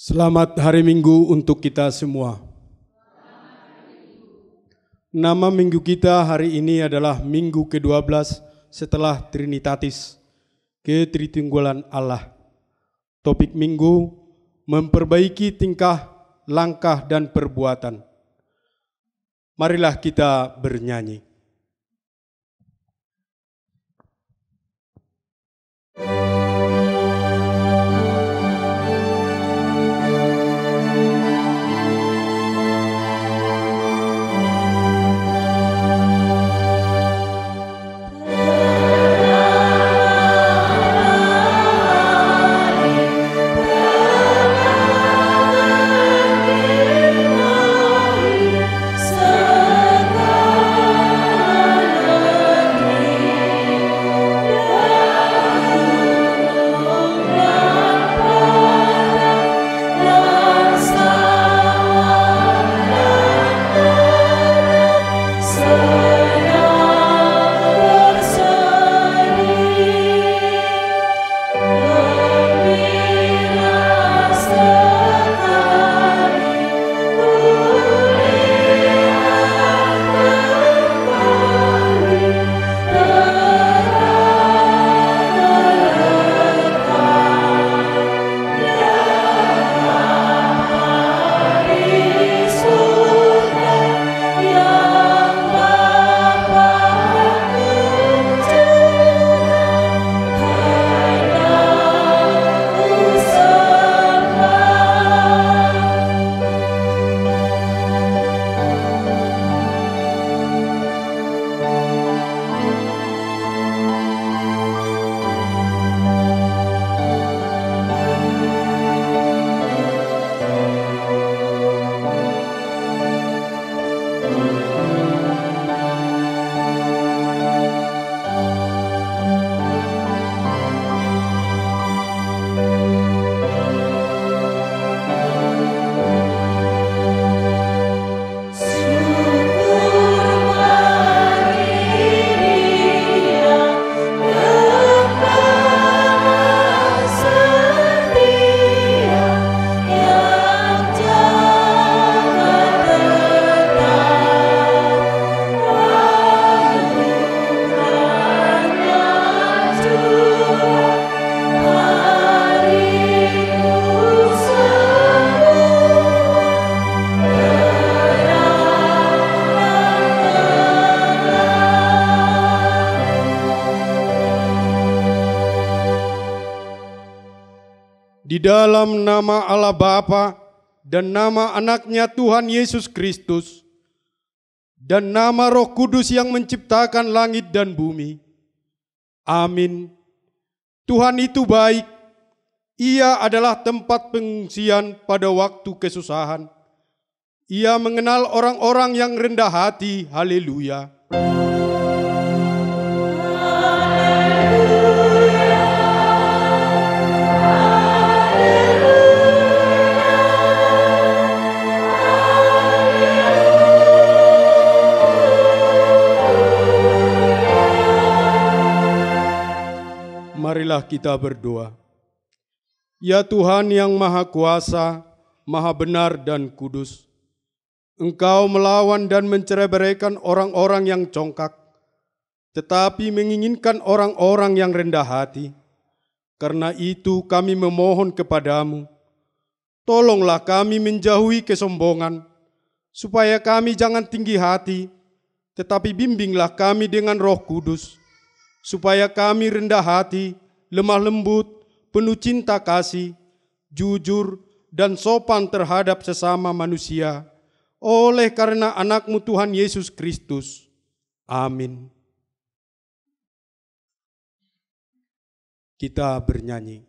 Selamat hari Minggu untuk kita semua. Nama minggu kita hari ini adalah minggu ke-12 setelah Trinitatis, Ketritunggalan Allah. Topik minggu, memperbaiki tingkah, langkah dan perbuatan. Marilah kita bernyanyi. Di dalam nama Allah Bapa dan nama anaknya Tuhan Yesus Kristus dan nama Roh Kudus yang menciptakan langit dan bumi. Amin. Tuhan itu baik. Ia adalah tempat pengungsian pada waktu kesusahan. Ia mengenal orang-orang yang rendah hati. Haleluya. Marilah kita berdoa. Ya Tuhan yang Maha Kuasa, Maha Benar dan Kudus, Engkau melawan dan mencerai-beraikan orang-orang yang congkak, tetapi menginginkan orang-orang yang rendah hati. Karena itu kami memohon kepadamu, tolonglah kami menjauhi kesombongan, supaya kami jangan tinggi hati, tetapi bimbinglah kami dengan Roh Kudus, supaya kami rendah hati, lemah lembut, penuh cinta kasih, jujur, dan sopan terhadap sesama manusia, oleh karena anakmu Tuhan Yesus Kristus. Amin. Kita bernyanyi.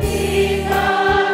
Kita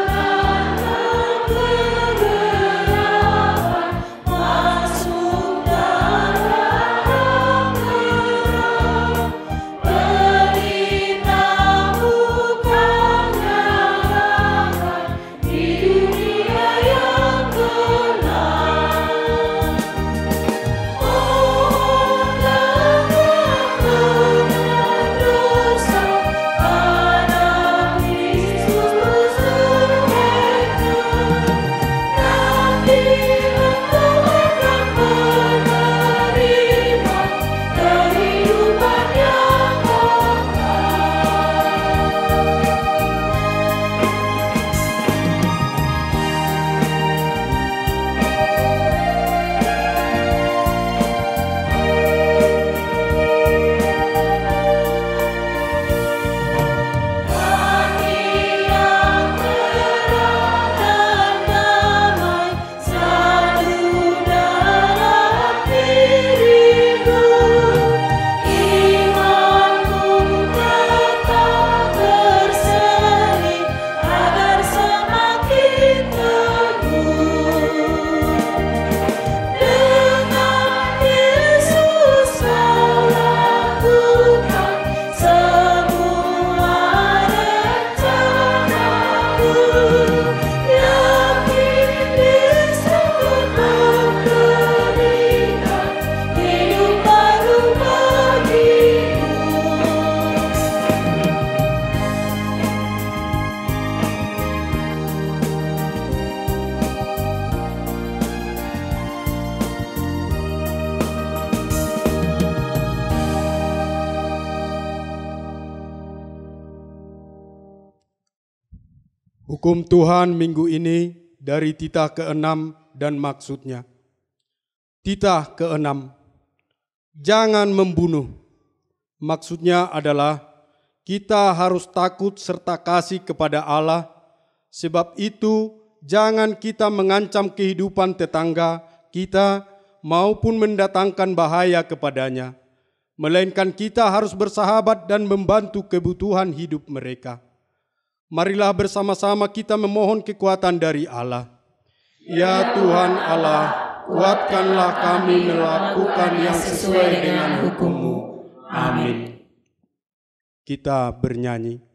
Hukum Tuhan minggu ini dari titah ke-6 dan maksudnya. Titah ke-6, jangan membunuh. Maksudnya adalah kita harus takut serta kasih kepada Allah, sebab itu jangan kita mengancam kehidupan tetangga kita maupun mendatangkan bahaya kepadanya, melainkan kita harus bersahabat dan membantu kebutuhan hidup mereka. Marilah bersama-sama kita memohon kekuatan dari Allah. Ya Tuhan Allah, kuatkanlah kami melakukan yang sesuai dengan hukum-Mu. Amin. Kita bernyanyi.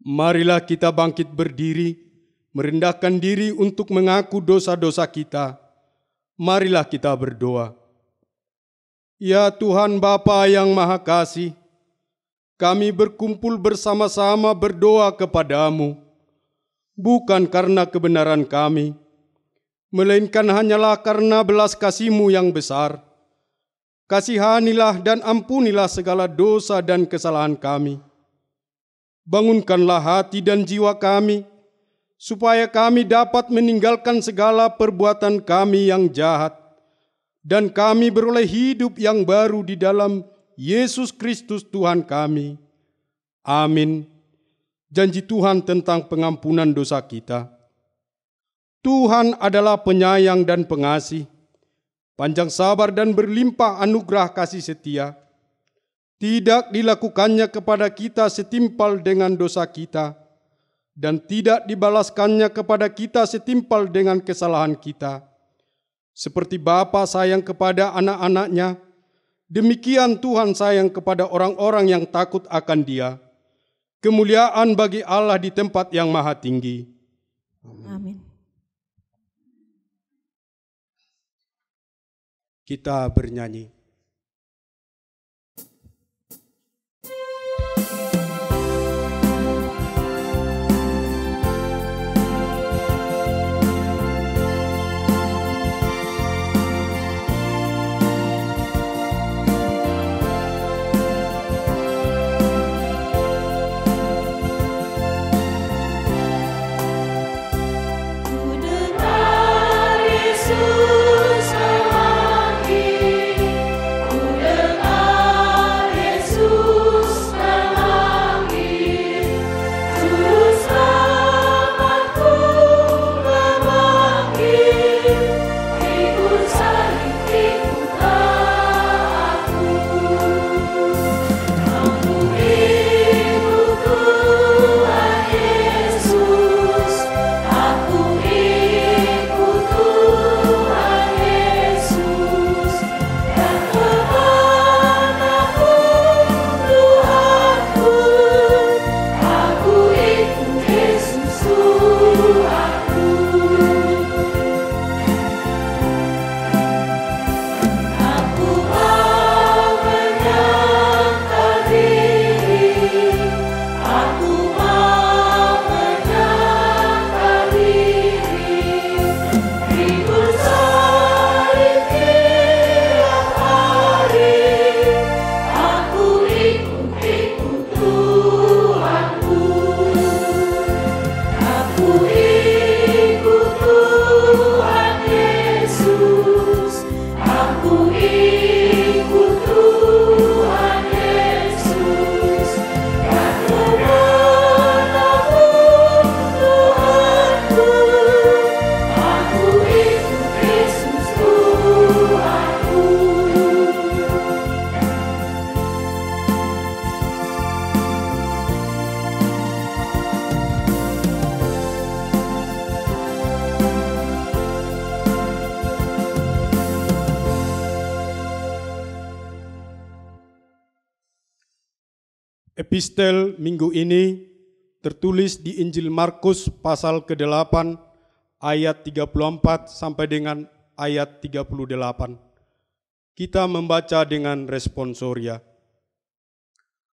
Marilah kita bangkit berdiri, merendahkan diri untuk mengaku dosa-dosa kita. Marilah kita berdoa. Ya Tuhan Bapa yang Maha Kasih, kami berkumpul bersama-sama berdoa kepadamu, bukan karena kebenaran kami, melainkan hanyalah karena belas kasih-Mu yang besar. Kasihanilah dan ampunilah segala dosa dan kesalahan kami. Bangunkanlah hati dan jiwa kami, supaya kami dapat meninggalkan segala perbuatan kami yang jahat, dan kami beroleh hidup yang baru di dalam Yesus Kristus Tuhan kami. Amin. Janji Tuhan tentang pengampunan dosa kita. Tuhan adalah penyayang dan pengasih, panjang sabar dan berlimpah anugerah kasih setia. Tidak dilakukannya kepada kita setimpal dengan dosa kita, dan tidak dibalaskannya kepada kita setimpal dengan kesalahan kita. Seperti Bapa sayang kepada anak-anaknya, demikian Tuhan sayang kepada orang-orang yang takut akan Dia. Kemuliaan bagi Allah di tempat yang maha tinggi. Amin. Kita bernyanyi. Epistel minggu ini tertulis di Injil Markus pasal ke-8 ayat 34 sampai dengan ayat 38. Kita membaca dengan responsoria.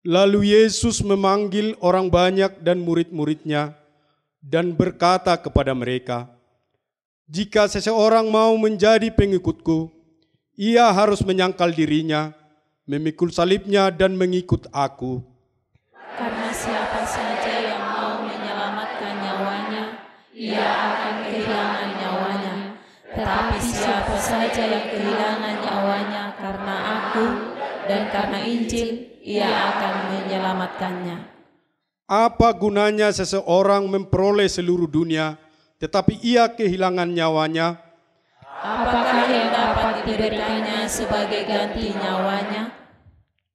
Lalu Yesus memanggil orang banyak dan murid-muridnya dan berkata kepada mereka, "Jika seseorang mau menjadi pengikutku, ia harus menyangkal dirinya, memikul salibnya dan mengikut aku. Karena siapa saja yang mau menyelamatkan nyawanya, ia akan kehilangan nyawanya. Tetapi siapa saja yang kehilangan nyawanya karena aku dan karena Injil, ia akan menyelamatkannya." Apa gunanya seseorang memperoleh seluruh dunia, tetapi ia kehilangan nyawanya? Apakah yang dapat diberikannya sebagai ganti nyawanya?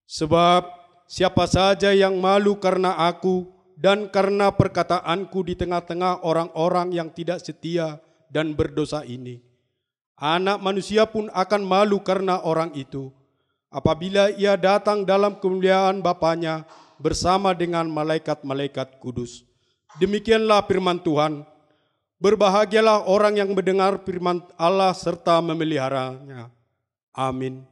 Sebab siapa saja yang malu karena aku dan karena perkataanku di tengah-tengah orang-orang yang tidak setia dan berdosa ini, Anak Manusia pun akan malu karena orang itu, apabila ia datang dalam kemuliaan Bapanya bersama dengan malaikat-malaikat kudus. Demikianlah firman Tuhan. Berbahagialah orang yang mendengar firman Allah serta memeliharanya. Amin.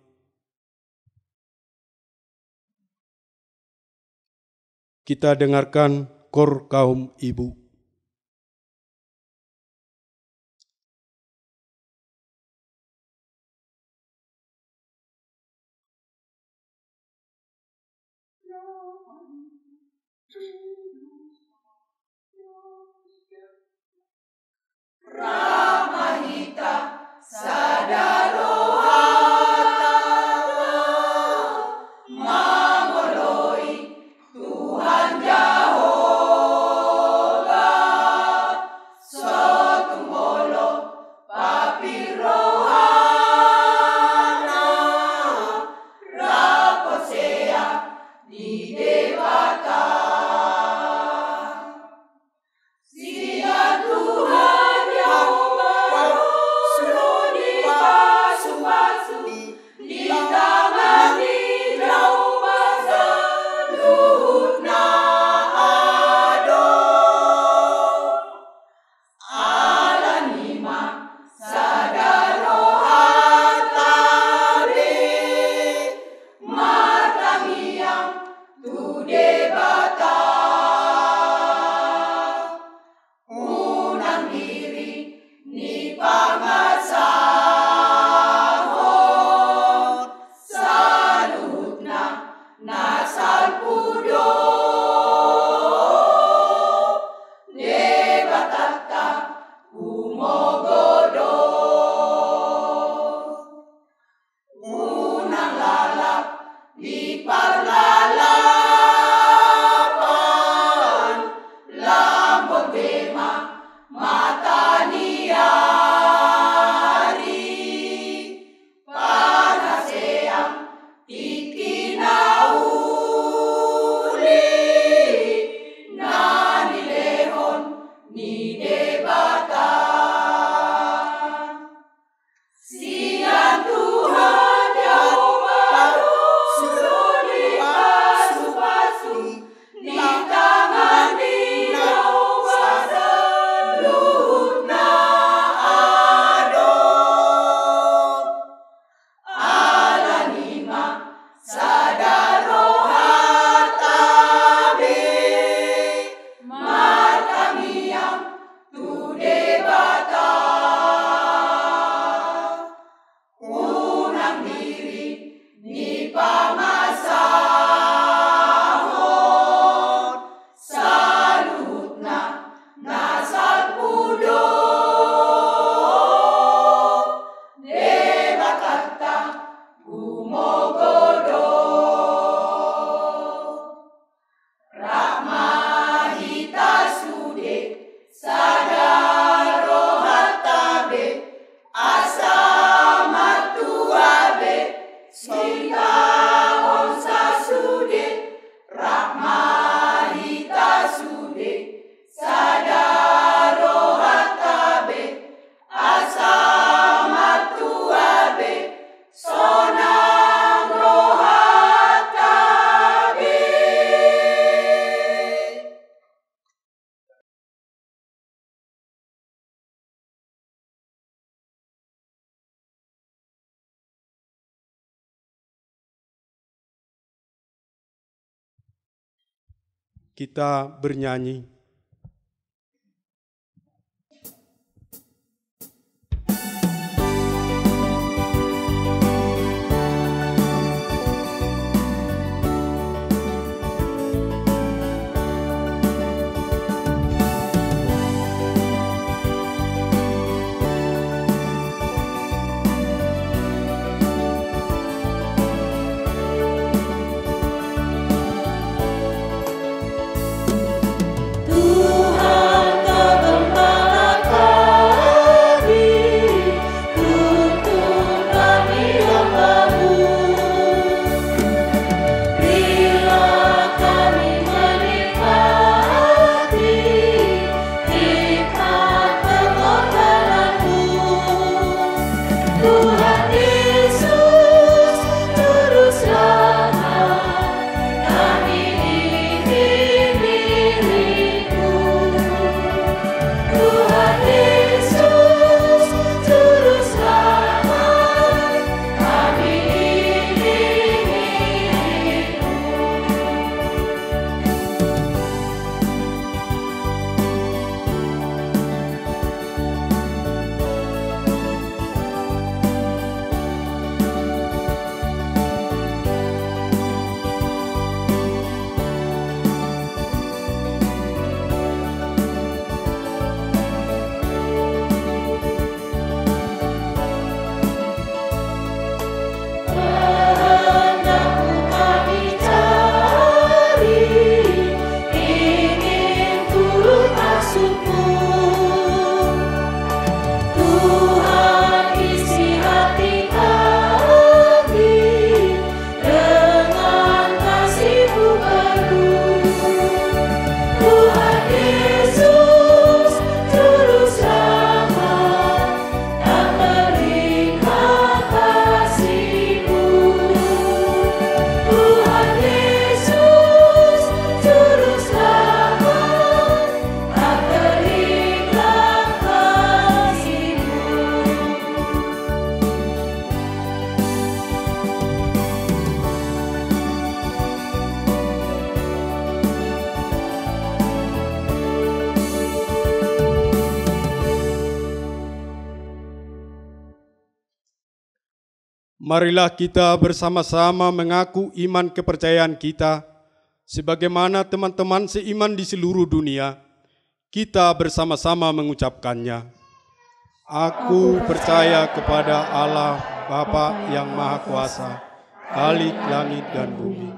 Kita dengarkan KOR kaum ibu. Ramahita Sadaroha Mangoloi Tuhan Jehovah kita bernyanyi. Marilah kita bersama-sama mengaku iman kepercayaan kita, sebagaimana teman-teman seiman di seluruh dunia. Kita bersama-sama mengucapkannya. Aku percaya kepada Allah Bapa yang Maha Kuasa, Khalik langit dan bumi.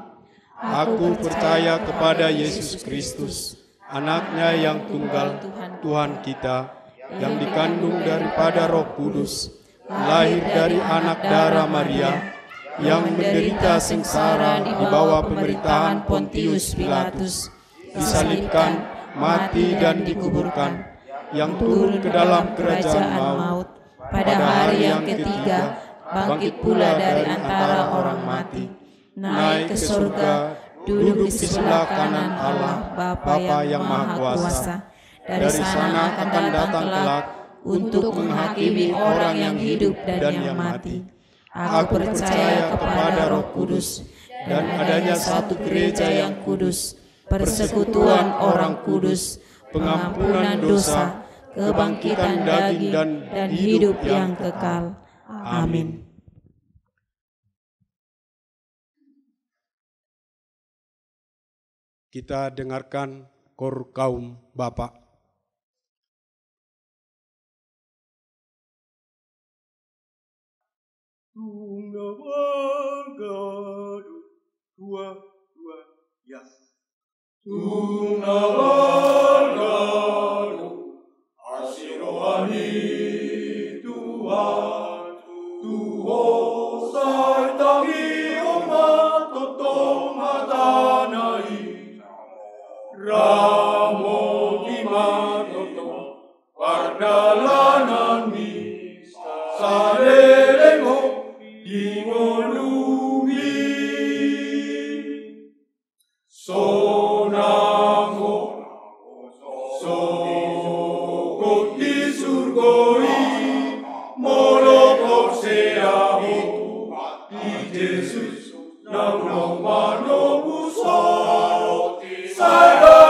Aku percaya kepada Yesus Kristus, Anaknya yang tunggal, Tuhan kita, yang dikandung daripada Roh Kudus, lahir dari anak darah Maria, yang menderita sengsara di bawah pemerintahan Pontius Pilatus, disalibkan, mati dan dikuburkan, yang turun ke dalam kerajaan maut, pada hari yang ketiga bangkit pula dari antara orang mati, naik ke surga, duduk di sebelah kanan Allah Bapa yang Maha Kuasa. Dari sana akan datang kelak untuk menghakimi orang yang hidup dan yang mati. Aku percaya kepada Roh Kudus dan adanya satu gereja yang kudus, persekutuan orang kudus, pengampunan dosa, kebangkitan daging dan hidup yang kekal. Amin. Kita dengarkan kor kaum Bapak. Tunggal bangga dua ya. Tunggal bangga asih rohani Tuhan Tuhan sai tangi umat totong matanai ramo kimat totong pardalanan mi sadelemo ingolumi sonango sokot di surgoi molokok seaho di Yesus nang mano busaro saya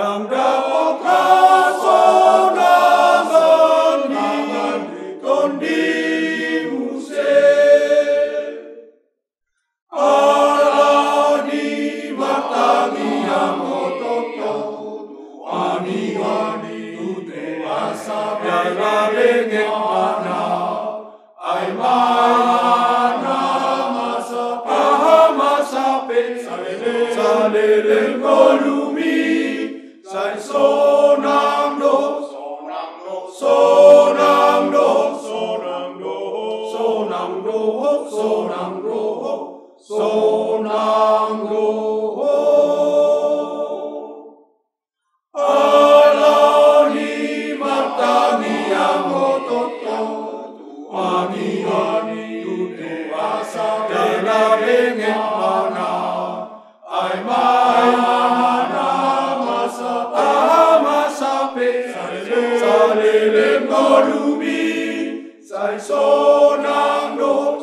yang dapat kasonangan di muse. Allah di matangi yang ototo, ani tute asa bela lengek mana, ai mana masa masa pe salele kolumi, sai sonam do Alani matani yang ototo, ani tute asa bela lengek mana, ai mana masa pe salele kolumi, sai sonam do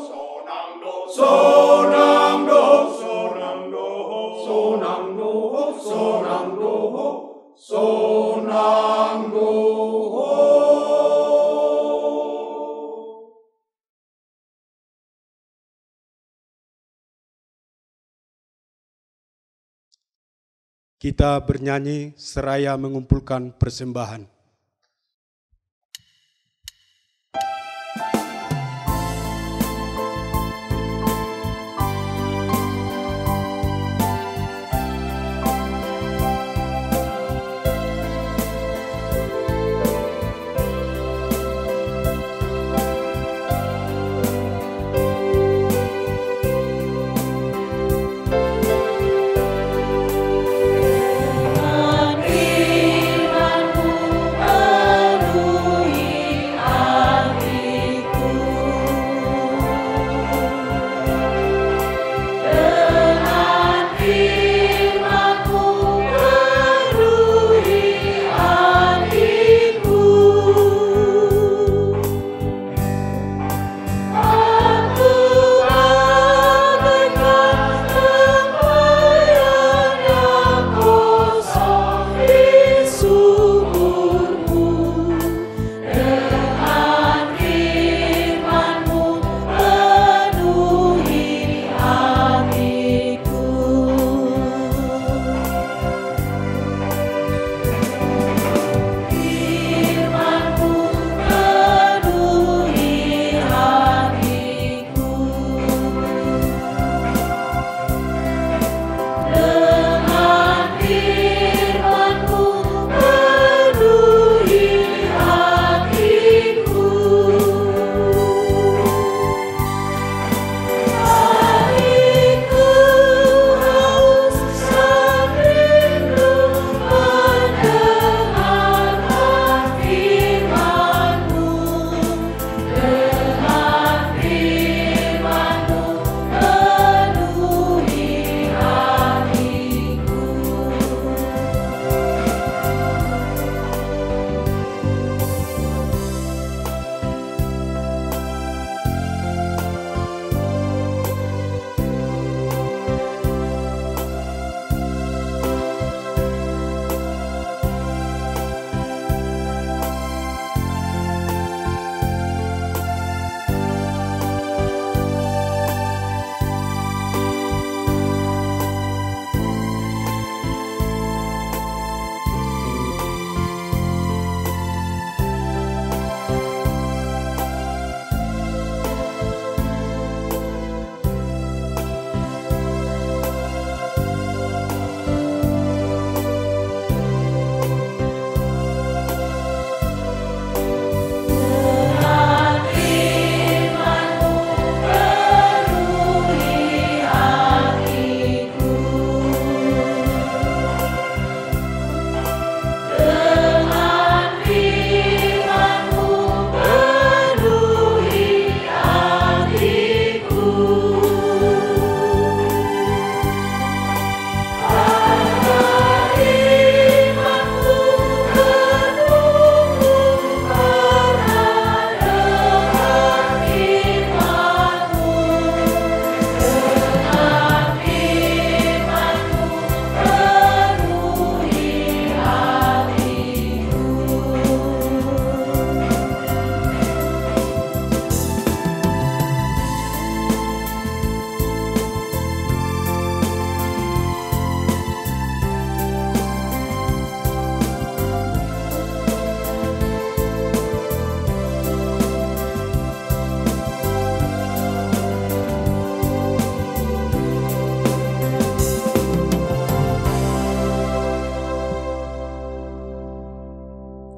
Kita bernyanyi seraya mengumpulkan persembahan. Firman-Mu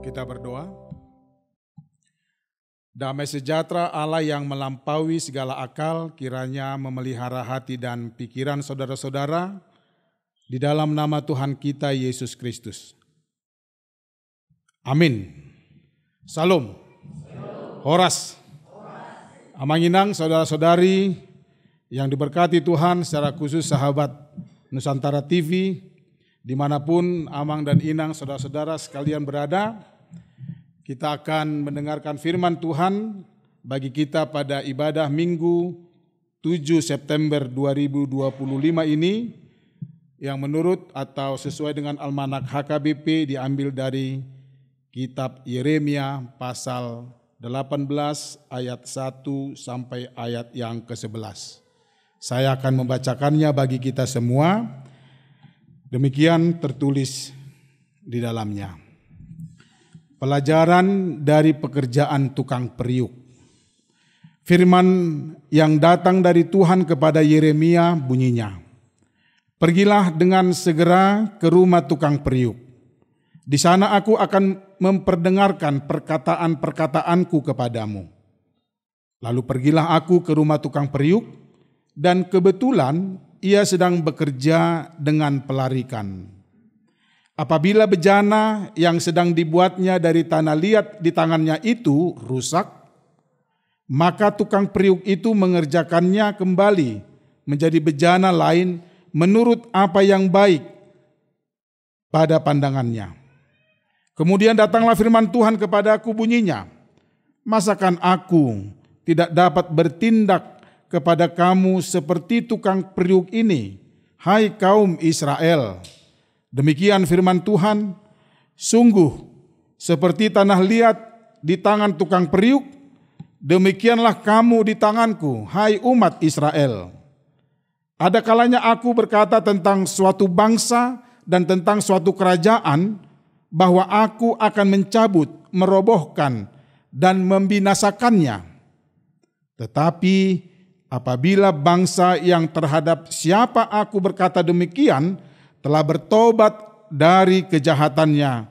Kita berdoa. Damai sejahtera Allah yang melampaui segala akal kiranya memelihara hati dan pikiran saudara-saudara di dalam nama Tuhan kita Yesus Kristus. Amin. Salam. Horas. Amanginang saudara-saudari yang diberkati Tuhan, secara khusus sahabat Nusantara TV, dimanapun Amang dan Inang saudara-saudara sekalian berada. Kita akan mendengarkan firman Tuhan bagi kita pada ibadah Minggu 7 September 2025 ini yang menurut atau sesuai dengan Almanak HKBP diambil dari kitab Yeremia pasal 18 ayat 1 sampai ayat yang ke-11. Saya akan membacakannya bagi kita semua. Demikian tertulis di dalamnya. Pelajaran dari pekerjaan tukang periuk. Firman yang datang dari Tuhan kepada Yeremia bunyinya, "Pergilah dengan segera ke rumah tukang periuk. Di sana aku akan memperdengarkan perkataan-perkataanku kepadamu." Lalu pergilah aku ke rumah tukang periuk, dan kebetulan ia sedang bekerja dengan pelarikan. Apabila bejana yang sedang dibuatnya dari tanah liat di tangannya itu rusak, maka tukang periuk itu mengerjakannya kembali menjadi bejana lain menurut apa yang baik pada pandangannya. Kemudian datanglah firman Tuhan kepadaku bunyinya, "Masakan aku tidak dapat bertindak kepada kamu seperti tukang periuk ini, hai kaum Israel? Demikian firman Tuhan, sungguh seperti tanah liat di tangan tukang periuk, demikianlah kamu di tanganku, hai umat Israel. Ada kalanya aku berkata tentang suatu bangsa dan tentang suatu kerajaan, bahwa aku akan mencabut, merobohkan, dan membinasakannya. Tetapi apabila bangsa yang terhadap siapa aku berkata demikian telah bertobat dari kejahatannya,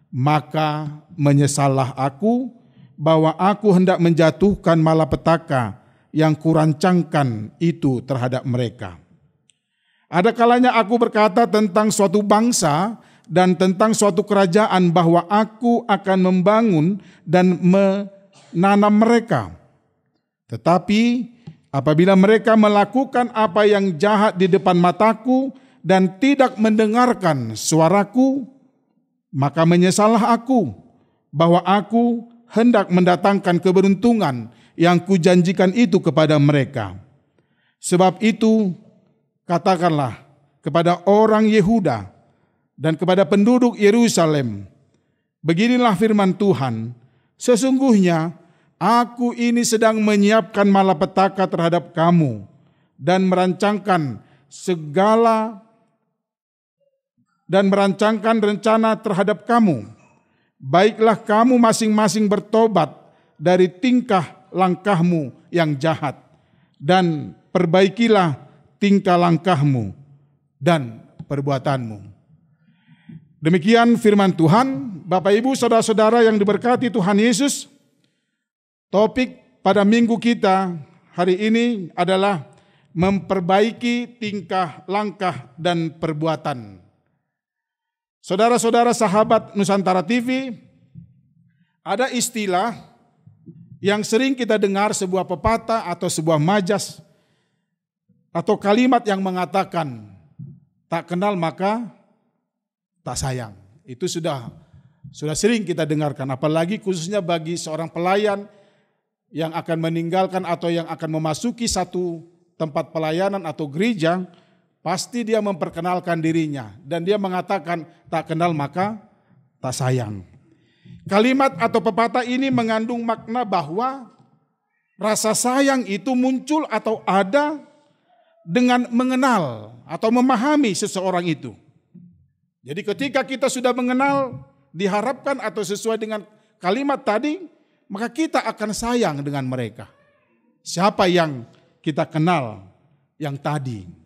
maka menyesallah aku bahwa aku hendak menjatuhkan malapetaka yang kurancangkan itu terhadap mereka. Ada kalanya aku berkata tentang suatu bangsa dan tentang suatu kerajaan bahwa aku akan membangun dan menanam mereka. Tetapi apabila mereka melakukan apa yang jahat di depan mataku dan tidak mendengarkan suaraku, maka menyesallah aku bahwa aku hendak mendatangkan keberuntungan yang kujanjikan itu kepada mereka. Sebab itu katakanlah kepada orang Yehuda dan kepada penduduk Yerusalem, beginilah firman Tuhan, sesungguhnya aku ini sedang menyiapkan malapetaka terhadap kamu dan merancangkan rencana terhadap kamu. Baiklah kamu masing-masing bertobat dari tingkah langkahmu yang jahat, dan perbaikilah tingkah langkahmu dan perbuatanmu." Demikian firman Tuhan. Bapak Ibu saudara-saudara yang diberkati Tuhan Yesus, topik pada minggu kita hari ini adalah memperbaiki tingkah langkah dan perbuatan. Saudara-saudara sahabat Nusantara TV, ada istilah yang sering kita dengar, sebuah pepatah atau sebuah majas atau kalimat yang mengatakan, tak kenal maka tak sayang. Itu sudah sering kita dengarkan, apalagi khususnya bagi seorang pelayan yang akan meninggalkan atau yang akan memasuki satu tempat pelayanan atau gereja. Pasti dia memperkenalkan dirinya dan dia mengatakan tak kenal maka tak sayang. Kalimat atau pepatah ini mengandung makna bahwa rasa sayang itu muncul atau ada dengan mengenal atau memahami seseorang itu. Jadi ketika kita sudah mengenal, diharapkan atau sesuai dengan kalimat tadi, maka kita akan sayang dengan mereka. Siapa yang kita kenal yang tadi.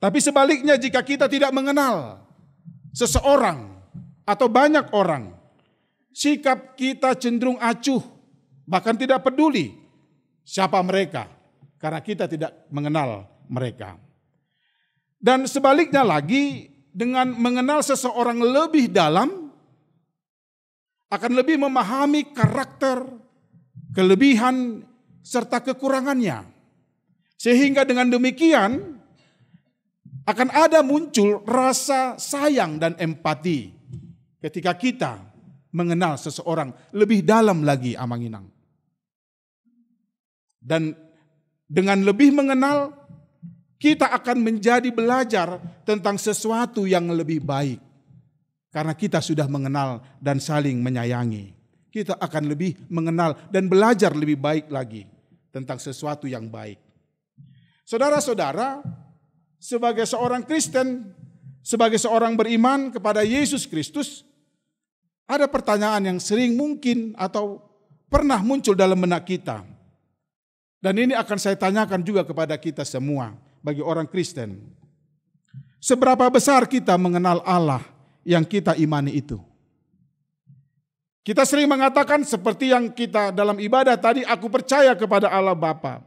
Tapi sebaliknya jika kita tidak mengenal seseorang atau banyak orang, sikap kita cenderung acuh, bahkan tidak peduli siapa mereka, karena kita tidak mengenal mereka. Dan sebaliknya lagi, dengan mengenal seseorang lebih dalam, akan lebih memahami karakter, kelebihan, serta kekurangannya. Sehingga dengan demikian, akan ada muncul rasa sayang dan empati ketika kita mengenal seseorang lebih dalam lagi, Amanginang. Dan dengan lebih mengenal, kita akan menjadi belajar tentang sesuatu yang lebih baik. Karena kita sudah mengenal dan saling menyayangi. Kita akan lebih mengenal dan belajar lebih baik lagi tentang sesuatu yang baik. Saudara-saudara, sebagai seorang Kristen, sebagai seorang beriman kepada Yesus Kristus, ada pertanyaan yang sering mungkin atau pernah muncul dalam benak kita. Dan ini akan saya tanyakan juga kepada kita semua, bagi orang Kristen. Seberapa besar kita mengenal Allah yang kita imani itu? Kita sering mengatakan seperti yang kita dalam ibadah tadi, aku percaya kepada Allah Bapa.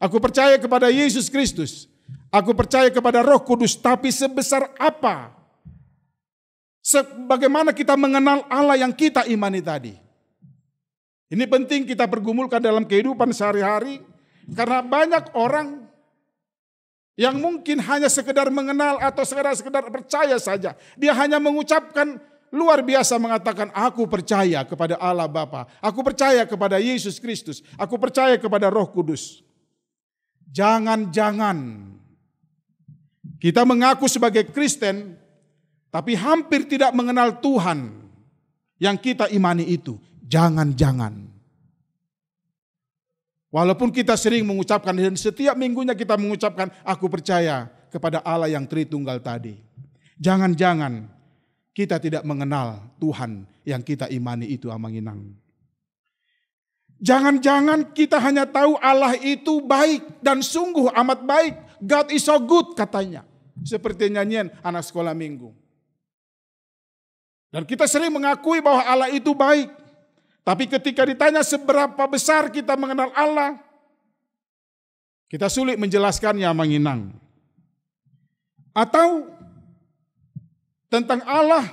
Aku percaya kepada Yesus Kristus. Aku percaya kepada Roh Kudus. Tapi sebesar apa? Bagaimana kita mengenal Allah yang kita imani tadi? Ini penting kita pergumulkan dalam kehidupan sehari-hari. Karena banyak orang yang mungkin hanya sekedar mengenal atau sekedar percaya saja. Dia hanya mengucapkan luar biasa, mengatakan aku percaya kepada Allah Bapa. Aku percaya kepada Yesus Kristus. Aku percaya kepada Roh Kudus. Jangan-jangan kita mengaku sebagai Kristen, tapi hampir tidak mengenal Tuhan yang kita imani itu. Jangan-jangan. Walaupun kita sering mengucapkan dan setiap minggunya kita mengucapkan aku percaya kepada Allah yang Tritunggal tadi. Jangan-jangan kita tidak mengenal Tuhan yang kita imani itu, Amanginang. Jangan-jangan kita hanya tahu Allah itu baik dan sungguh amat baik. God is so good katanya. Seperti nyanyian anak sekolah minggu. Dan kita sering mengakui bahwa Allah itu baik. Tapi ketika ditanya seberapa besar kita mengenal Allah, kita sulit menjelaskannya, Manginang. Atau tentang Allah,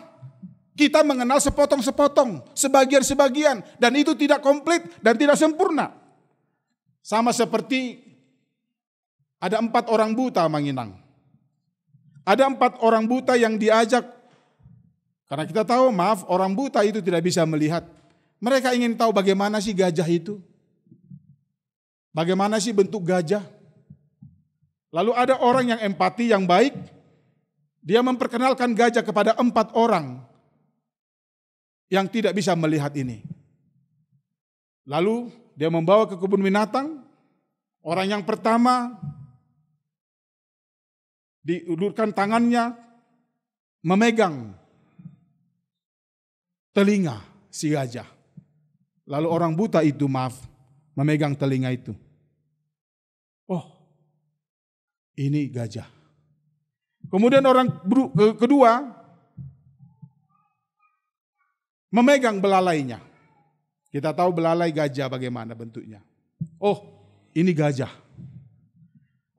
kita mengenal sepotong-sepotong, sebagian-sebagian, dan itu tidak komplit dan tidak sempurna. Sama seperti ada 4 orang buta, Manginang. Ada 4 orang buta yang diajak, karena kita tahu, maaf, orang buta itu tidak bisa melihat. Mereka ingin tahu bagaimana sih gajah itu. Bagaimana sih bentuk gajah. Lalu ada orang yang empati, yang baik. Dia memperkenalkan gajah kepada 4 orang yang tidak bisa melihat ini. Lalu dia membawa ke kebun binatang. Orang yang pertama diulurkan tangannya memegang telinga si gajah. Lalu orang buta itu, memegang telinga itu. Oh, ini gajah. Kemudian orang kedua memegang belalainya. Kita tahu belalai gajah bagaimana bentuknya. Oh, ini gajah.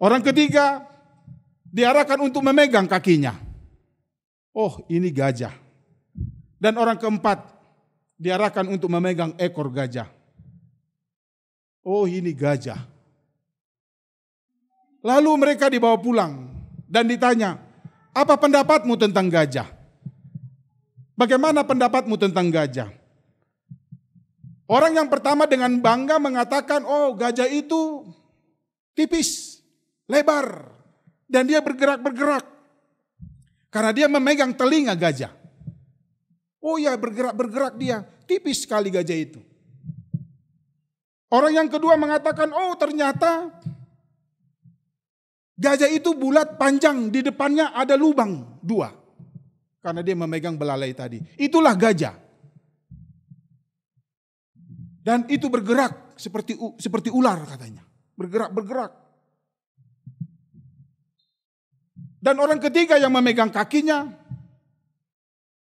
Orang ketiga diarahkan untuk memegang kakinya. Oh, ini gajah. Dan orang keempat diarahkan untuk memegang ekor gajah. Oh, ini gajah. Lalu mereka dibawa pulang dan ditanya, apa pendapatmu tentang gajah? Bagaimana pendapatmu tentang gajah? Orang yang pertama dengan bangga mengatakan, oh, gajah itu tipis, lebar, dan dia bergerak-bergerak. Karena dia memegang telinga gajah. Oh ya, bergerak-bergerak dia. Tipis sekali gajah itu. Orang yang kedua mengatakan, oh ternyata gajah itu bulat, panjang. Di depannya ada lubang 2. Karena dia memegang belalai tadi. Itulah gajah. Dan itu bergerak seperti ular katanya. Bergerak-bergerak. Dan orang ketiga yang memegang kakinya,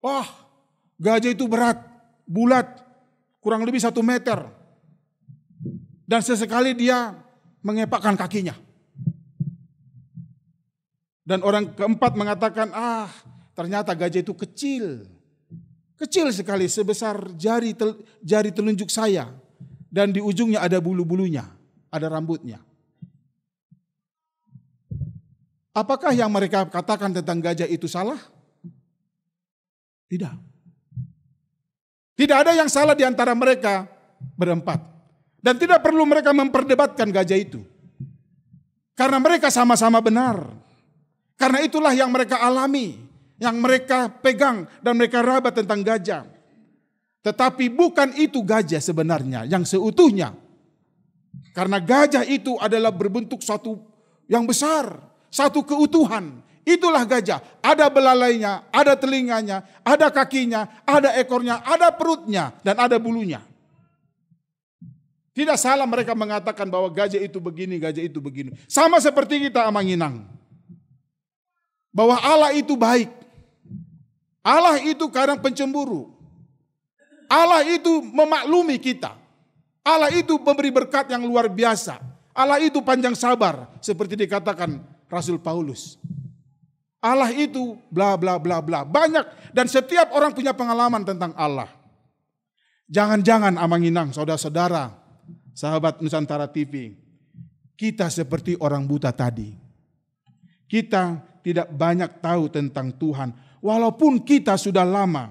wah, gajah itu berat, bulat, kurang lebih 1 meter. Dan sesekali dia mengepakkan kakinya. Dan orang keempat mengatakan, ternyata gajah itu kecil. Kecil sekali, sebesar jari telunjuk saya. Dan di ujungnya ada bulu-bulunya, ada rambutnya. Apakah yang mereka katakan tentang gajah itu salah? Tidak. Tidak ada yang salah di antara mereka berempat. Dan tidak perlu mereka memperdebatkan gajah itu. Karena mereka sama-sama benar. Karena itulah yang mereka alami, yang mereka pegang dan mereka raba tentang gajah. Tetapi bukan itu gajah sebenarnya yang seutuhnya. Karena gajah itu adalah berbentuk satu yang besar, satu keutuhan. Itulah gajah. Ada belalainya, ada telinganya, ada kakinya, ada ekornya, ada perutnya, dan ada bulunya. Tidak salah mereka mengatakan bahwa gajah itu begini, gajah itu begini. Sama seperti kita amanginang. Bahwa Allah itu baik. Allah itu kadang pencemburu. Allah itu memaklumi kita. Allah itu memberi berkat yang luar biasa. Allah itu panjang sabar. Seperti dikatakan Rasul Paulus. Allah itu bla bla bla bla. Banyak. Dan setiap orang punya pengalaman tentang Allah. Jangan-jangan amanginang saudara-saudara. Sahabat Nusantara TV. Kita seperti orang buta tadi. Kita tidak banyak tahu tentang Tuhan. Walaupun kita sudah lama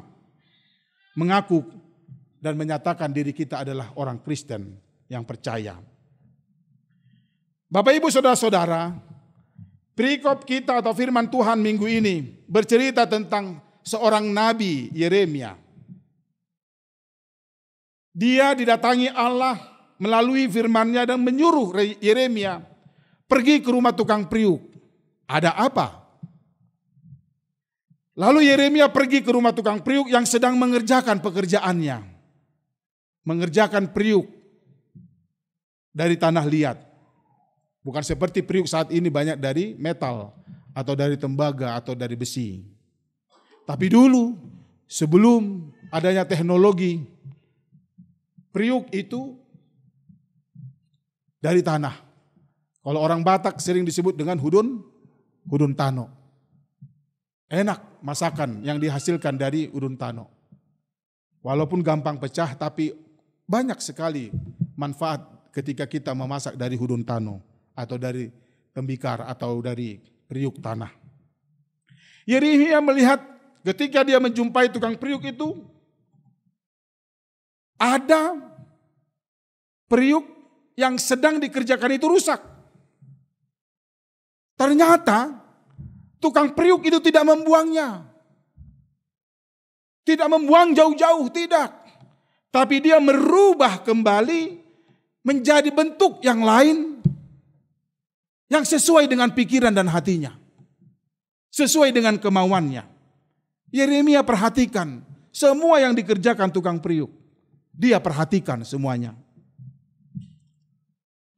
mengaku dan menyatakan diri kita adalah orang Kristen yang percaya. Bapak Ibu Saudara-saudara, perikop kita atau firman Tuhan minggu ini bercerita tentang seorang nabi Yeremia. Dia didatangi Allah melalui firman-Nya dan menyuruh Yeremia pergi ke rumah tukang periuk. Ada apa? Lalu Yeremia pergi ke rumah tukang periuk yang sedang mengerjakan pekerjaannya. Mengerjakan periuk dari tanah liat. Bukan seperti periuk saat ini banyak dari metal atau dari tembaga atau dari besi. Tapi dulu sebelum adanya teknologi, periuk itu dari tanah. Kalau orang Batak sering disebut dengan hudun tano. Enak masakan yang dihasilkan dari udun tano. Walaupun gampang pecah tapi banyak sekali manfaat ketika kita memasak dari hudun tano atau dari tembikar atau dari periuk tanah. Yeremia melihat ketika dia menjumpai tukang periuk itu ada periuk yang sedang dikerjakan itu rusak. Ternyata tukang periuk itu tidak membuangnya. Tidak membuang jauh-jauh, tidak. Tapi dia merubah kembali menjadi bentuk yang lain yang sesuai dengan pikiran dan hatinya. Sesuai dengan kemauannya. Yeremia perhatikan semua yang dikerjakan tukang periuk. Dia perhatikan semuanya.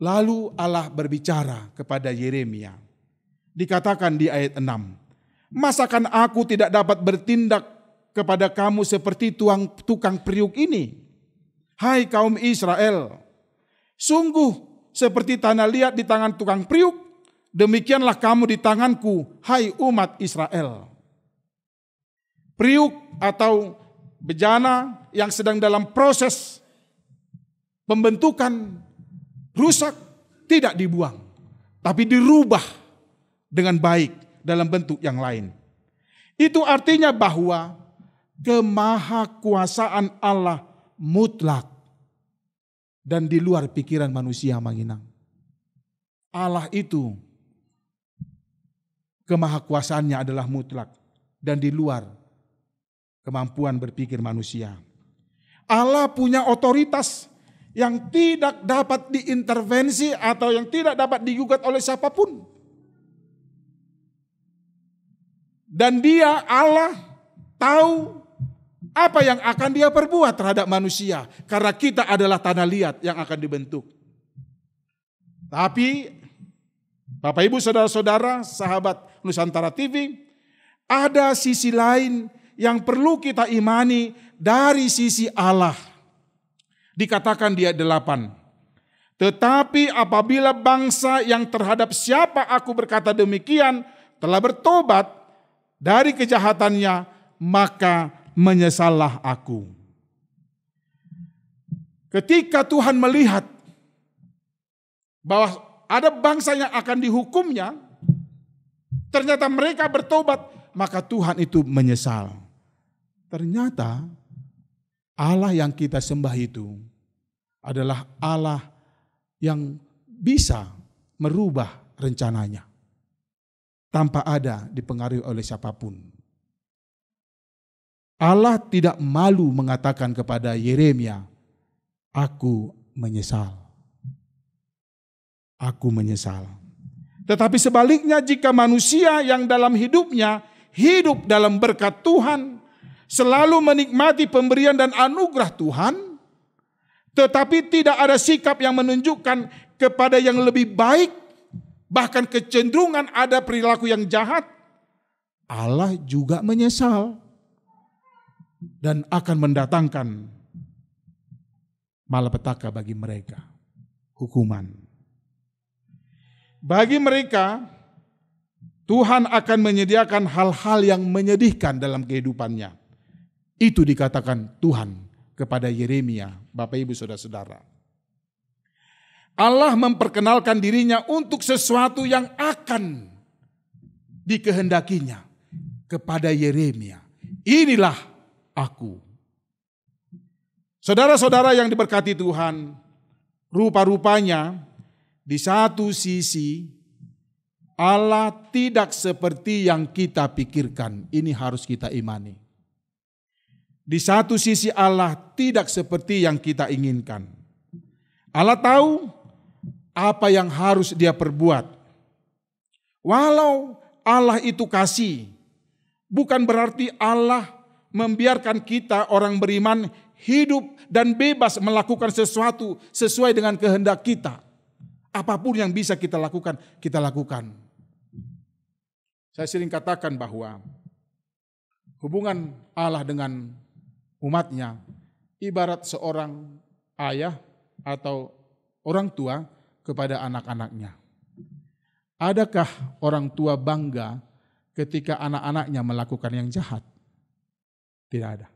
Lalu Allah berbicara kepada Yeremia. Dikatakan di ayat 6. Masakan aku tidak dapat bertindak kepada kamu seperti tukang periuk ini? Hai kaum Israel, sungguh seperti tanah liat di tangan tukang periuk, demikianlah kamu di tanganku, hai umat Israel. Periuk atau bejana yang sedang dalam proses pembentukan rusak tidak dibuang, tapi dirubah dengan baik dalam bentuk yang lain. Itu artinya bahwa kemahakuasaan Allah mutlak dan di luar pikiran manusia manginang. Allah itu kemahakuasaannya adalah mutlak dan di luar kemampuan berpikir manusia. Allah punya otoritas yang tidak dapat diintervensi atau yang tidak dapat digugat oleh siapapun. Dan dia Allah tahu apa yang akan dia perbuat terhadap manusia. Karena kita adalah tanah liat yang akan dibentuk. Tapi Bapak Ibu Saudara-saudara, sahabat Nusantara TV, ada sisi lain yang perlu kita imani dari sisi Allah. Dikatakan di ayat 8. Tetapi apabila bangsa yang terhadap siapa aku berkata demikian telah bertobat dari kejahatannya, maka menyesallah aku. Ketika Tuhan melihat bahwa ada bangsa yang akan dihukumnya, ternyata mereka bertobat, maka Tuhan itu menyesal. Ternyata Allah yang kita sembah itu adalah Allah yang bisa merubah rencananya tanpa ada dipengaruhi oleh siapapun. Allah tidak malu mengatakan kepada Yeremia, aku menyesal. Aku menyesal. Tetapi sebaliknya jika manusia yang dalam hidupnya hidup dalam berkat Tuhan, selalu menikmati pemberian dan anugerah Tuhan, tetapi tidak ada sikap yang menunjukkan kepada yang lebih baik, bahkan kecenderungan ada perilaku yang jahat, Allah juga menyesal dan akan mendatangkan malapetaka bagi mereka, hukuman. Bagi mereka, Tuhan akan menyediakan hal-hal yang menyedihkan dalam kehidupannya. Itu dikatakan Tuhan kepada Yeremia, Bapak Ibu Saudara-saudara. Allah memperkenalkan dirinya untuk sesuatu yang akan dikehendakinya kepada Yeremia. Inilah aku. Saudara-saudara yang diberkati Tuhan, rupa-rupanya di satu sisi Allah tidak seperti yang kita pikirkan. Ini harus kita imani. Di satu sisi Allah tidak seperti yang kita inginkan. Allah tahu apa yang harus dia perbuat. Walau Allah itu kasih, bukan berarti Allah membiarkan kita orang beriman hidup dan bebas melakukan sesuatu sesuai dengan kehendak kita. Apapun yang bisa kita lakukan, kita lakukan. Saya sering katakan bahwa hubungan Allah dengan umatnya ibarat seorang ayah atau orang tua kepada anak-anaknya. Adakah orang tua bangga ketika anak-anaknya melakukan yang jahat? Tidak ada.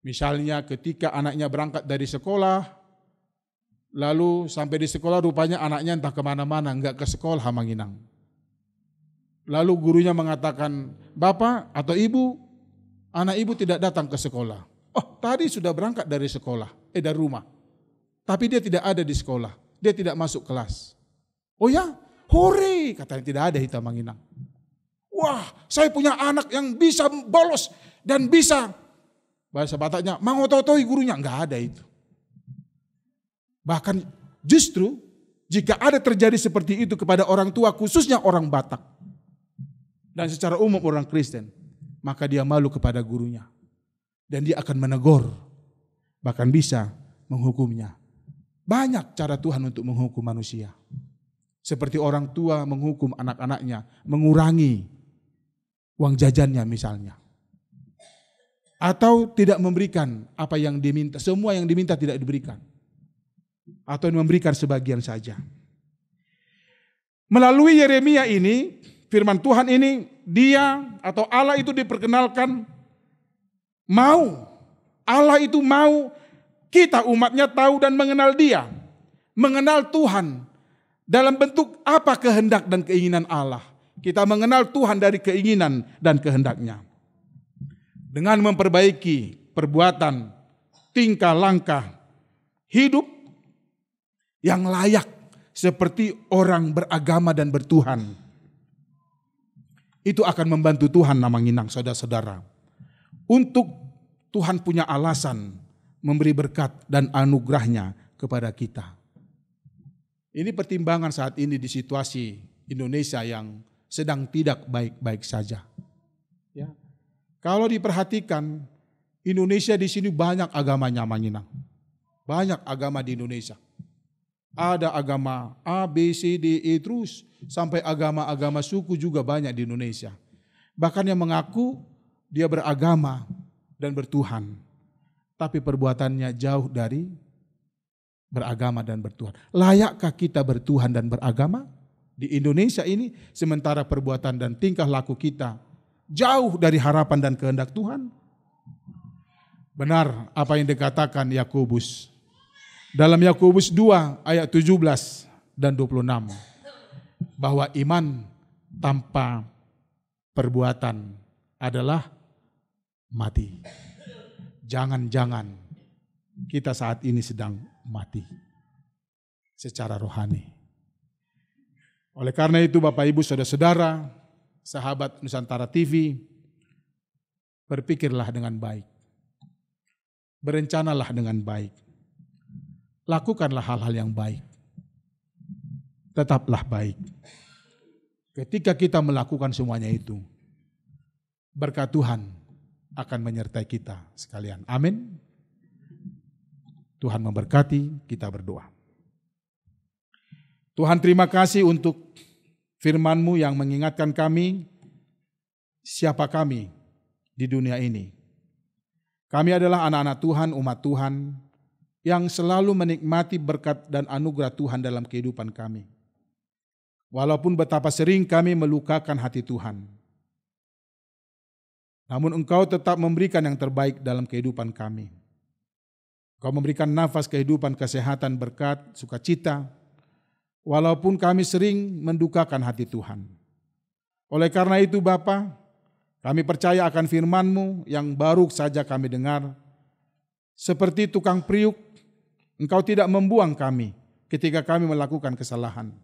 Misalnya ketika anaknya berangkat dari sekolah, lalu sampai di sekolah rupanya anaknya entah kemana-mana, enggak ke sekolah Manginang. Lalu gurunya mengatakan, Bapak atau Ibu, anak Ibu tidak datang ke sekolah. Oh, tadi sudah berangkat dari sekolah, dari rumah. Tapi dia tidak ada di sekolah. Dia tidak masuk kelas. Oh ya, hore, katanya tidak ada hitam Manginang. Wah, saya punya anak yang bisa bolos dan bisa, bahasa Bataknya, mangototoi gurunya. Enggak ada itu. Bahkan justru jika ada terjadi seperti itu kepada orang tua, khususnya orang Batak, dan secara umum orang Kristen, maka dia malu kepada gurunya. Dan dia akan menegur, bahkan bisa menghukumnya. Banyak cara Tuhan untuk menghukum manusia. Seperti orang tua menghukum anak-anaknya, mengurangi uang jajannya misalnya. Atau tidak memberikan apa yang diminta, semua yang diminta tidak diberikan. Atau memberikan sebagian saja. Melalui Yeremia ini, firman Tuhan ini, dia atau Allah itu diperkenalkan mau. Allah itu mau kita umatnya tahu dan mengenal dia. Mengenal Tuhan dalam bentuk apa kehendak dan keinginan Allah. Kita mengenal Tuhan dari keinginan dan kehendaknya. Dengan memperbaiki perbuatan, tingkah langkah, hidup yang layak seperti orang beragama dan bertuhan. Itu akan membantu Tuhan Manginang, saudara-saudara. Untuk Tuhan punya alasan memberi berkat dan anugerahnya kepada kita. Ini pertimbangan saat ini di situasi Indonesia yang sedang tidak baik-baik saja. Ya. Kalau diperhatikan, Indonesia di sini banyak agamanya Manginang. Banyak agama di Indonesia. Ada agama A, B, C, D, E terus sampai agama-agama suku juga banyak di Indonesia. Bahkan yang mengaku dia beragama dan bertuhan, tapi perbuatannya jauh dari beragama dan bertuhan. Layakkah kita bertuhan dan beragama di Indonesia ini, sementara perbuatan dan tingkah laku kita jauh dari harapan dan kehendak Tuhan? Benar apa yang dikatakan Yakobus dalam Yakobus 2 ayat 17 dan 26, bahwa iman tanpa perbuatan adalah mati. Jangan-jangan kita saat ini sedang mati secara rohani. Oleh karena itu Bapak Ibu Saudara-saudara, sahabat Nusantara TV, berpikirlah dengan baik. Berencanalah dengan baik. Lakukanlah hal-hal yang baik. Tetaplah baik. Ketika kita melakukan semuanya itu, berkat Tuhan akan menyertai kita sekalian. Amin. Tuhan memberkati, kita berdoa. Tuhan, terima kasih untuk firman-Mu yang mengingatkan kami siapa kami di dunia ini. Kami adalah anak-anak Tuhan, umat Tuhan yang selalu menikmati berkat dan anugerah Tuhan dalam kehidupan kami. Walaupun betapa sering kami melukakan hati Tuhan, namun Engkau tetap memberikan yang terbaik dalam kehidupan kami. Engkau memberikan nafas kehidupan, kesehatan, berkat, sukacita, walaupun kami sering mendukakan hati Tuhan. Oleh karena itu Bapa, kami percaya akan firman-Mu yang baru saja kami dengar. Seperti tukang priuk, Engkau tidak membuang kami ketika kami melakukan kesalahan.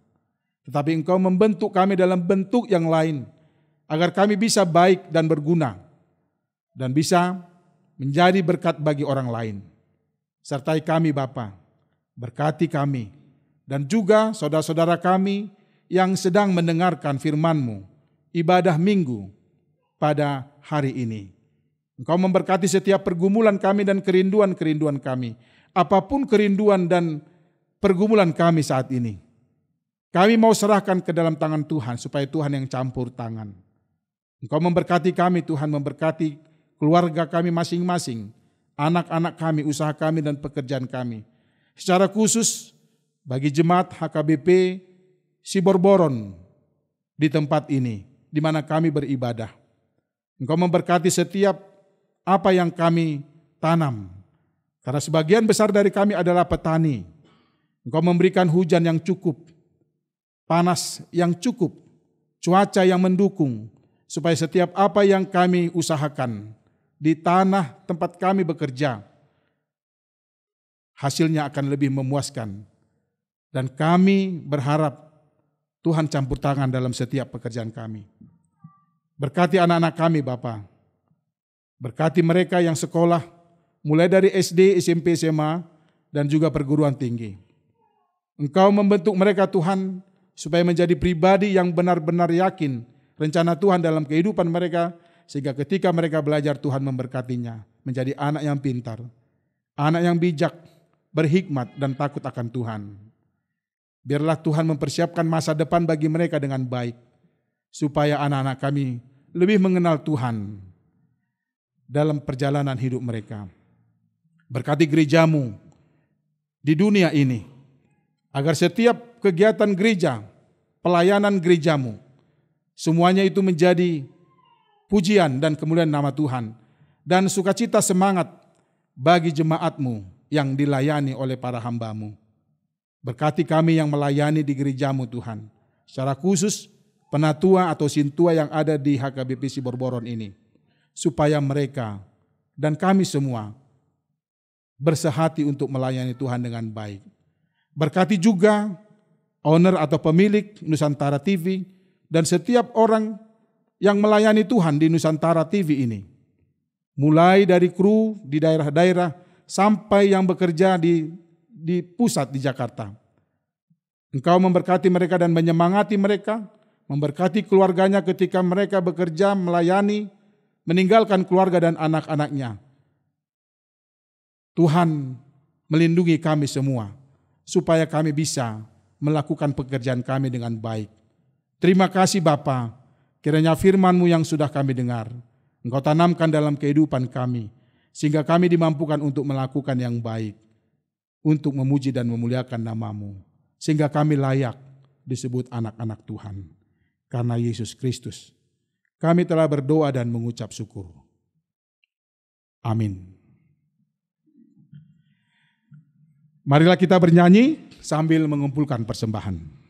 Tetapi Engkau membentuk kami dalam bentuk yang lain, agar kami bisa baik dan berguna, dan bisa menjadi berkat bagi orang lain. Sertai kami Bapa, berkati kami, dan juga saudara-saudara kami yang sedang mendengarkan firman-Mu, ibadah minggu pada hari ini. Engkau memberkati setiap pergumulan kami dan kerinduan-kerinduan kami. Apapun kerinduan dan pergumulan kami saat ini, kami mau serahkan ke dalam tangan Tuhan, supaya Tuhan yang campur tangan. Engkau memberkati kami Tuhan, memberkati keluarga kami masing-masing, anak-anak kami, usaha kami dan pekerjaan kami. Secara khusus bagi jemaat HKBP Siborboron di tempat ini, di mana kami beribadah. Engkau memberkati setiap apa yang kami tanam. Karena sebagian besar dari kami adalah petani. Engkau memberikan hujan yang cukup, panas yang cukup, cuaca yang mendukung, supaya setiap apa yang kami usahakan di tanah tempat kami bekerja, hasilnya akan lebih memuaskan. Dan kami berharap Tuhan campur tangan dalam setiap pekerjaan kami. Berkati anak-anak kami Bapa. Berkati mereka yang sekolah, mulai dari SD, SMP, SMA, dan juga perguruan tinggi. Engkau membentuk mereka Tuhan, supaya menjadi pribadi yang benar-benar yakin rencana Tuhan dalam kehidupan mereka, sehingga ketika mereka belajar Tuhan memberkatinya, menjadi anak yang pintar, anak yang bijak, berhikmat dan takut akan Tuhan. Biarlah Tuhan mempersiapkan masa depan bagi mereka dengan baik, supaya anak-anak kami lebih mengenal Tuhan dalam perjalanan hidup mereka. Berkati gereja-Mu di dunia ini, agar setiap kegiatan gereja, pelayanan gereja-Mu, semuanya itu menjadi pujian dan kemuliaan nama Tuhan, dan sukacita semangat bagi jemaat-Mu yang dilayani oleh para hamba-Mu. Berkati kami yang melayani di gereja-Mu Tuhan, secara khusus penatua atau sintua yang ada di HKBP Siborboron ini, supaya mereka dan kami semua bersehati untuk melayani Tuhan dengan baik. Berkati juga owner atau pemilik Nusantara TV dan setiap orang yang melayani Tuhan di Nusantara TV ini, mulai dari kru di daerah-daerah sampai yang bekerja di pusat di Jakarta. Engkau memberkati mereka dan menyemangati mereka, memberkati keluarganya ketika mereka bekerja, melayani, meninggalkan keluarga dan anak-anaknya. Tuhan melindungi kami semua, supaya kami bisa melakukan pekerjaan kami dengan baik. Terima kasih Bapa, kiranya firman-Mu yang sudah kami dengar, Engkau tanamkan dalam kehidupan kami, sehingga kami dimampukan untuk melakukan yang baik, untuk memuji dan memuliakan nama-Mu, sehingga kami layak disebut anak-anak Tuhan. Karena Yesus Kristus, kami telah berdoa dan mengucap syukur. Amin. Marilah kita bernyanyi sambil mengumpulkan persembahan.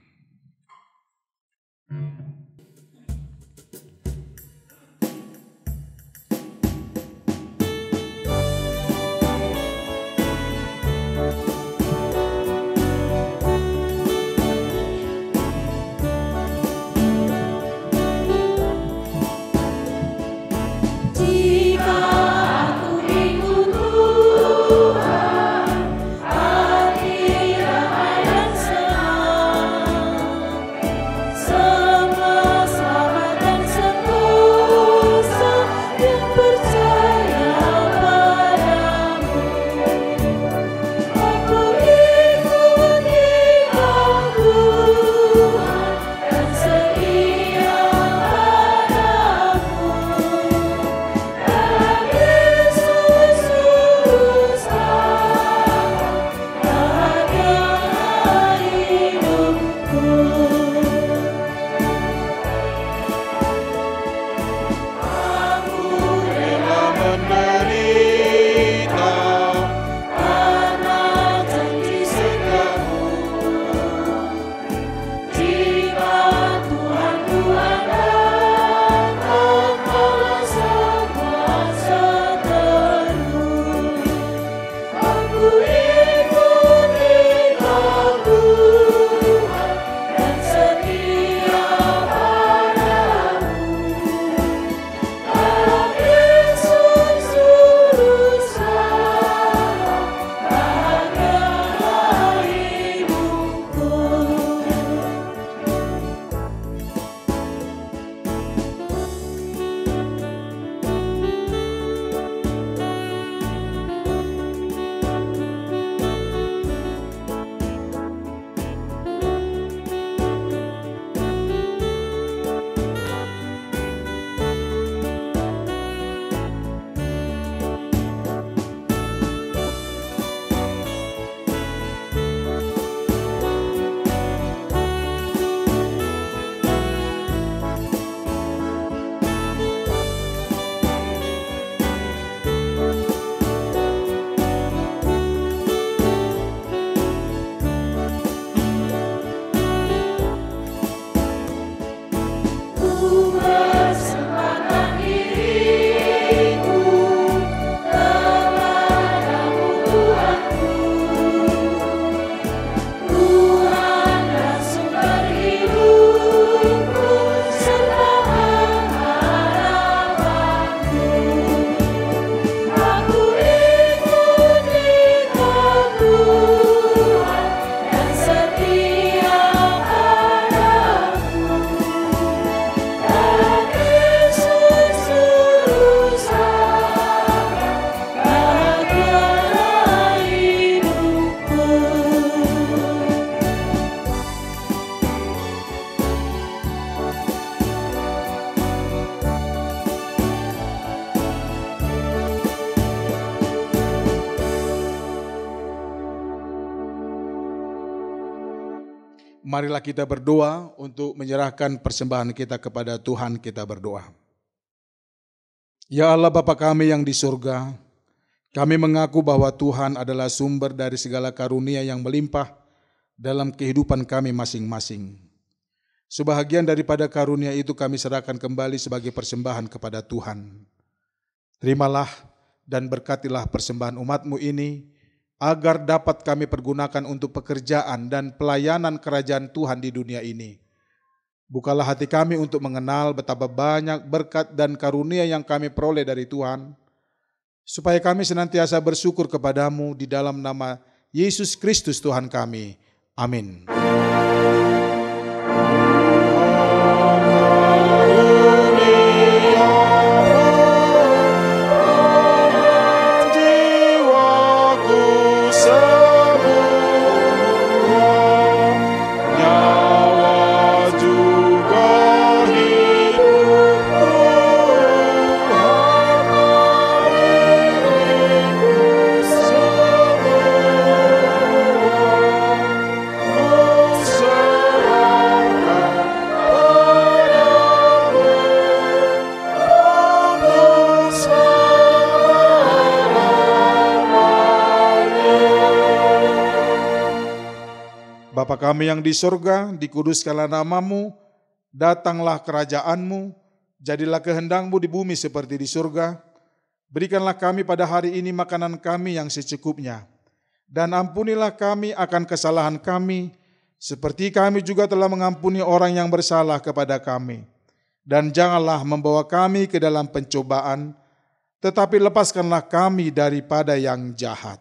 Marilah kita berdoa untuk menyerahkan persembahan kita kepada Tuhan. Kita berdoa. Ya Allah Bapa kami yang di surga, kami mengaku bahwa Tuhan adalah sumber dari segala karunia yang melimpah dalam kehidupan kami masing-masing. Sebahagian daripada karunia itu kami serahkan kembali sebagai persembahan kepada Tuhan. Terimalah dan berkatilah persembahan umat-Mu ini, agar dapat kami pergunakan untuk pekerjaan dan pelayanan kerajaan Tuhan di dunia ini. Bukalah hati kami untuk mengenal betapa banyak berkat dan karunia yang kami peroleh dari Tuhan, supaya kami senantiasa bersyukur kepadamu di dalam nama Yesus Kristus Tuhan kami. Amin. Bapa kami yang di surga, dikuduskanlah namamu, datanglah kerajaanmu, jadilah kehendak-Mu di bumi seperti di surga. Berikanlah kami pada hari ini makanan kami yang secukupnya, dan ampunilah kami akan kesalahan kami, seperti kami juga telah mengampuni orang yang bersalah kepada kami. Dan janganlah membawa kami ke dalam pencobaan, tetapi lepaskanlah kami daripada yang jahat.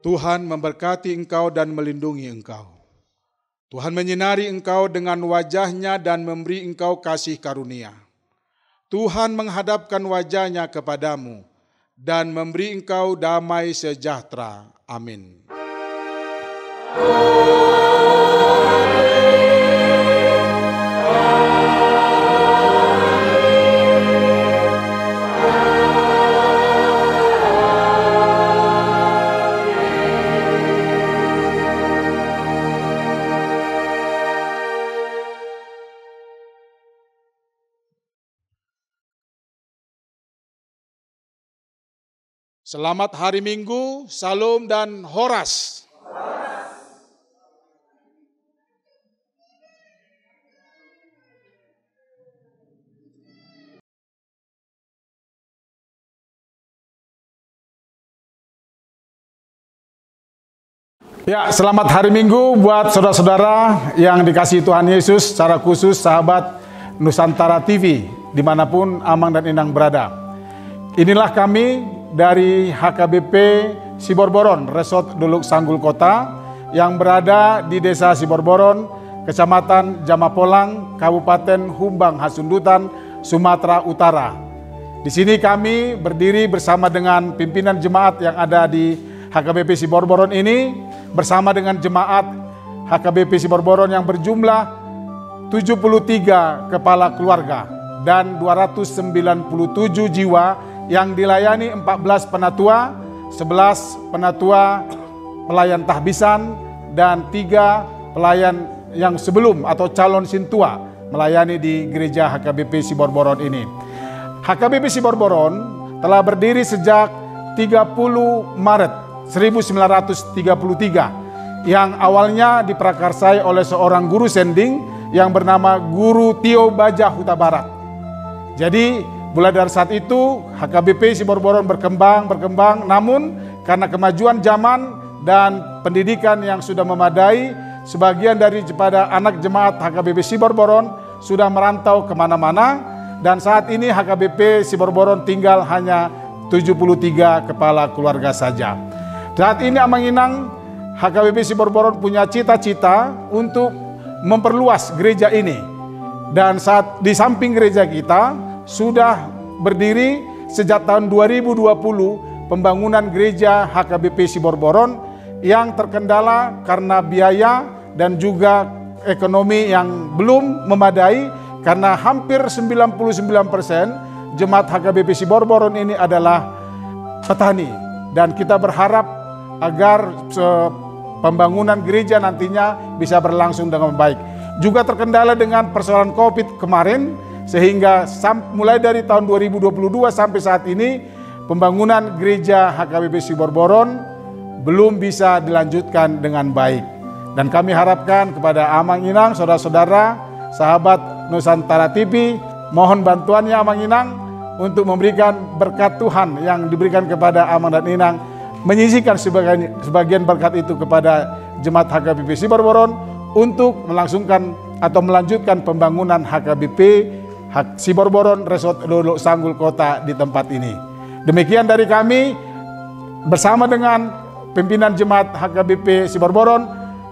Tuhan memberkati engkau dan melindungi engkau. Tuhan menyinari engkau dengan wajah-Nya dan memberi engkau kasih karunia. Tuhan menghadapkan wajah-Nya kepadamu dan memberi engkau damai sejahtera. Amin. Selamat hari Minggu, Salom dan Horas. Ya, selamat hari Minggu buat saudara-saudara yang dikasihi Tuhan Yesus, secara khusus sahabat Nusantara TV, dimanapun Amang dan Inang berada. Inilah kami dari HKBP Siborboron, Resort Dolok Sanggul Kota, yang berada di Desa Siborboron, Kecamatan Jamapolang, Kabupaten Humbang Hasundutan, Sumatera Utara. Di sini kami berdiri bersama dengan pimpinan jemaat yang ada di HKBP Siborboron ini, bersama dengan jemaat HKBP Siborboron yang berjumlah 73 kepala keluarga dan 297 jiwa yang dilayani 14 penatua, 11 penatua pelayan tahbisan, dan 3 pelayan yang sebelum atau calon sintua melayani di gereja HKBP Siborboron ini. HKBP Siborboron telah berdiri sejak 30 Maret 1933 yang awalnya diprakarsai oleh seorang guru sending yang bernama Guru Tio Baja Huta Barat. Jadi mulai dari saat itu HKBP Siborboron berkembang, namun karena kemajuan zaman dan pendidikan yang sudah memadai, sebagian daripada anak jemaat HKBP Siborboron sudah merantau kemana-mana, dan saat ini HKBP Siborboron tinggal hanya 73 kepala keluarga saja. Saat ini Amang Inang HKBP Siborboron punya cita-cita untuk memperluas gereja ini, dan saat di samping gereja kita sudah berdiri sejak tahun 2020 pembangunan gereja HKBP Siborboron yang terkendala karena biaya dan juga ekonomi yang belum memadai, karena hampir 99% jemaat HKBP Siborboron ini adalah petani, dan kita berharap agar pembangunan gereja nantinya bisa berlangsung dengan baik. Juga terkendala dengan persoalan COVID kemarin, sehingga mulai dari tahun 2022 sampai saat ini pembangunan gereja HKBP Siborboron belum bisa dilanjutkan dengan baik. Dan kami harapkan kepada Amang Inang, saudara-saudara, sahabat Nusantara TV, mohon bantuannya Amang Inang untuk memberikan berkat Tuhan yang diberikan kepada Amang dan Inang, menyisihkan sebagian berkat itu kepada jemaat HKBP Siborboron untuk melangsungkan atau melanjutkan pembangunan HKBP Siborboron Resort Dolok Sanggul Kota di tempat ini. Demikian dari kami bersama dengan pimpinan Jemaat HKBP Siborboron,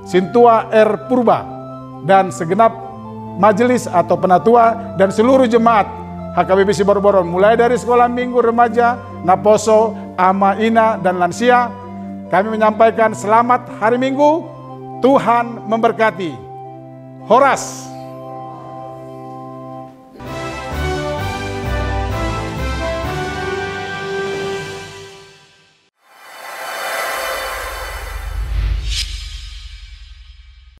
Sintua R. Purba, dan segenap majelis atau penatua dan seluruh jemaat HKBP Siborboron, mulai dari sekolah minggu remaja, Naposo, Ama, Ina, dan lansia, kami menyampaikan selamat hari Minggu, Tuhan memberkati. Horas.